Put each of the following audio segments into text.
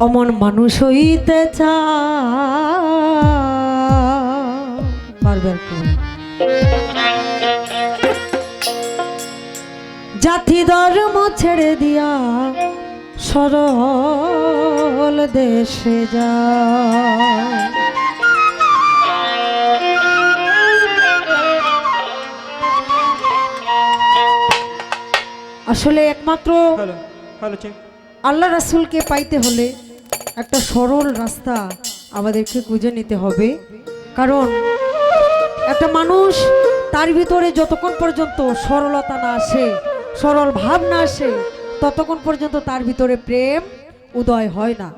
অমন মানুষ হইতে পারবে জাতি ধর্ম ছেড়ে দিয়া সরল দেশে যা আসলে একমাত্র আল্লাহ রাসূলকে পাইতে হলে একটা সরল রাস্তা আমাদেরকে খুঁজে নিতে হবে। কারণ একটা মানুষ তার ভিতরে যতক্ষণ পর্যন্ত সরলতা না আসে, সরল ভাব না আসে, ততক্ষণ পর্যন্ত তার ভিতরে প্রেম উদয় হয় না।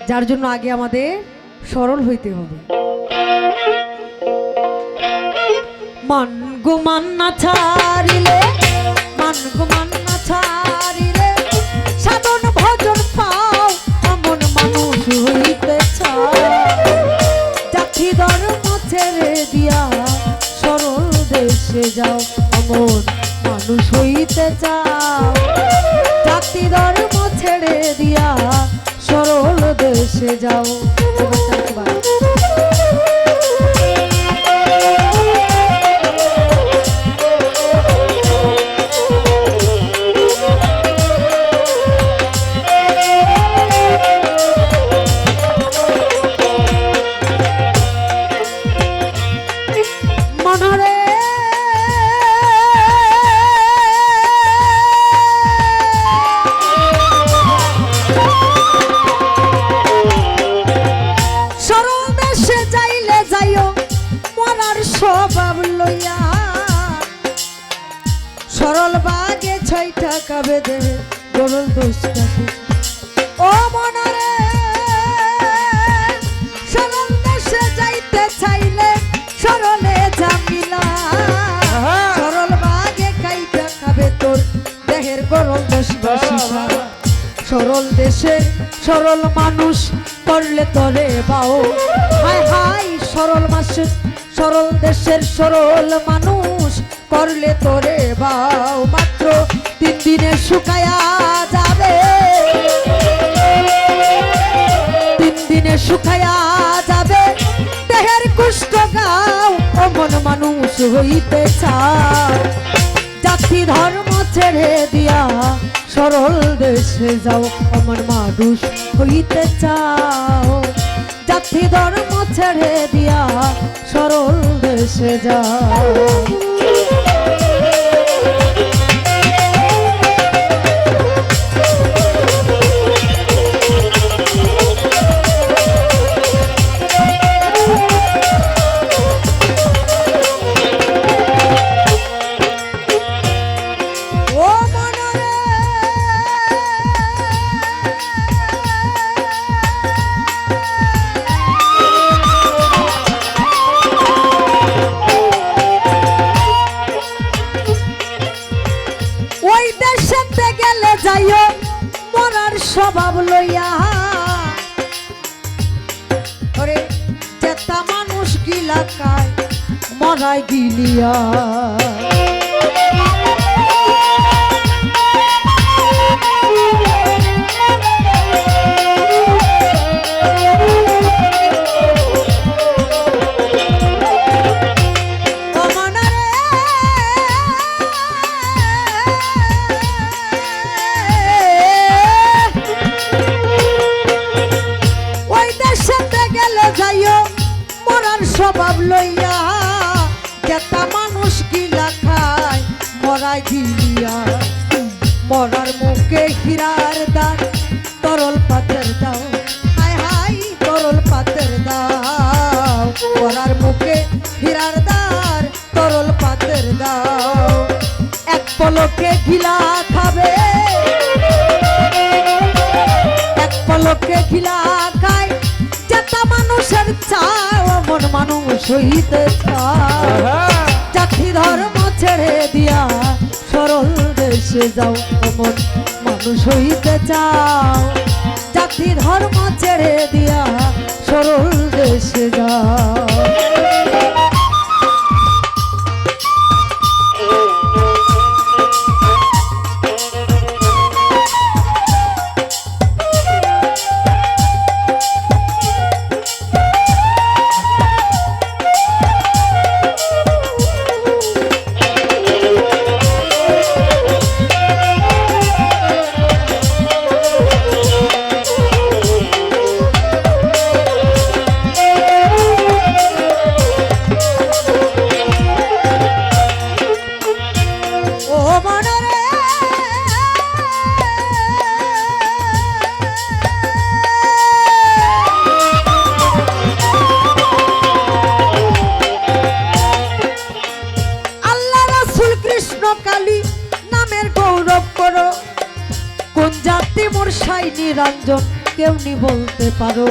যার জন্য আগে আমাদের সরল হইতে হবে। মান গো মান না ছাড়িলে, মান গো মান না ছাড়িলে সাধন ভজন পাও, এমন মানুষ হইতে চাও। জাতি ধর্ম ছেড়ে দিয়া সরল দেশে যাও, এমন মানুষ হইতে চাও। জাতি ধর্ম ছেড়ে দিয়া সরল দেশে যাও। স্বভাব লইয়া সরল বাগে ছয় টাকা বেঁধে গরল দোষ কাটে। ও মনারে সরল দেশে যাইতে চাইলে সরলে জামিলা, সরল বাগে খাইটা খাবে তোর দেহের গরল দোষ বসিসা। সরল দেশে সরল মানুষ করলে তরে বাও, হায় হায় সরল মাসে সরল দেশের সরল মানুষ করলে তোরে বাও। মাত্র 3 দিনে শুকায়া যাবে, 3 দিনে শুকায়া যাবে দেহের কুষ্ঠ গাও, অমন মানুষ হইতে চাও। জাতি ধর্ম ছেড়ে দিয়া সরল দেশে যাও, অমন মানুষ হইতে চাও। জাতি ধর্ম ছেড়ে দিয়া সরল দেশে যাও। যাইও মরার স্বভাব লইয়া, ওরে যেতা মানুষ গিলা খায় মরাই গিলিয়া। স্বভাব লইয়া যেতা মানুষ গিলা খায় মরাই গিলিয়া। মরার মুখে হীরার দান তরল পাতের দাও, হায় হায় তরল পাতের দাও। মরার মুখে হীরার দান তরল পাতের দাও। এক পলকে গিলা খাবে, এক পলকে গিলা খায় যেতা মানুষের চাও, অমন মানুষ হইতে চাও। জাতি ধর্ম ছেড়ে দিয়া সরল দেশে যাও, অমন মানুষ হইতে চাও। জাতি ধর্ম ছেড়ে দিয়া সরল দেশে যাও। নিরঞ্জন কেমনি বলতে পারো।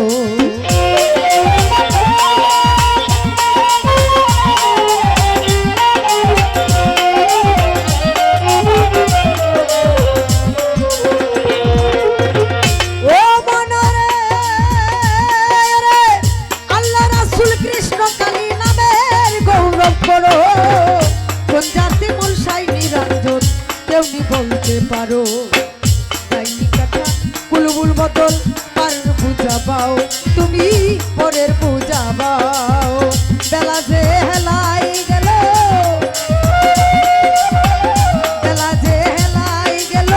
বলতে পারো ডাইনি কাটা কুলবুল বদল পার পূজা পাও তুমি পরের পূজা পাও। বেলা যে হেলাই গেল, বেলা যে হেলাই গেল,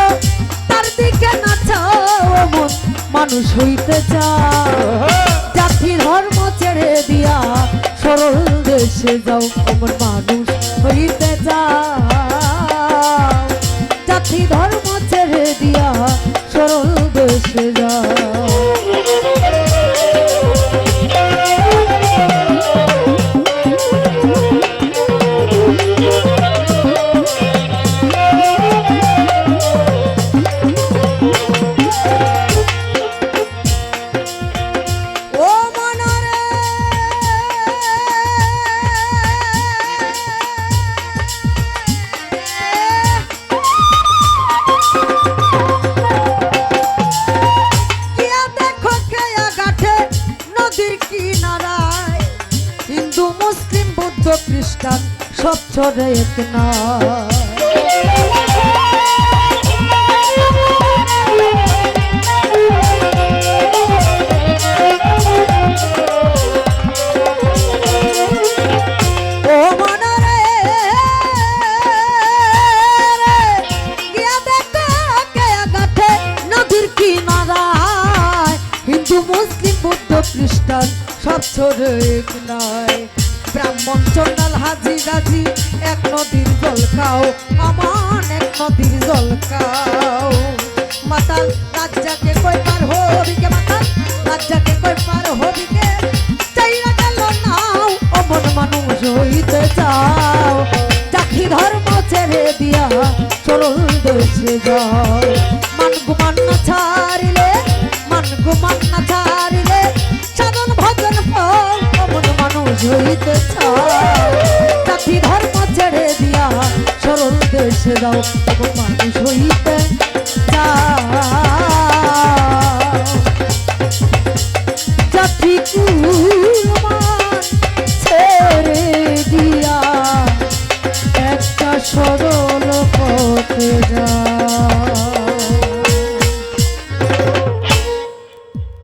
তার দিকে নাচাও মন মানুষ হইতে চাও। জাতি ধর্ম ছেড়ে দিয়া সরল দেশে যাও, অমন মানুষ হইতে চাও। জাতি ধর্ম ছেড়ে দিয়া সরল দেশে যাও। খ্রিস্টান সব ছড়ে এক না। ও মনরে গিয়া দেখো কে গাথে নদীর কিনারায়, হিন্দু মুসলিম বৌদ্ধ খ্রিস্টান সব ছড়ে এক নাই। ব্রাহ্মণ চন্ডাল হাজি গাজি এক নদীর জল খাও, আমান এক নদীর জল খাও। মাতাল রাজ্জাকে কই পার হবিকে, মাতাল রাজ্জাকে কই পার হবিকে, চাইরা গেল নাও অমন মানুষ হইতে চাও। জাতি ধর্ম ছেড়ে দিয়া সরল দেশে যাও। মান গুমান না ছাড়িলে, মান গুমান না ছাড়িলে সাধন ভজন ফল অমন মানুষ হইতে চাও। জাতি ধর্ম ছেড়ে দিয়া সরল দেশে যাও, অমন মানুষ হইতে চাও।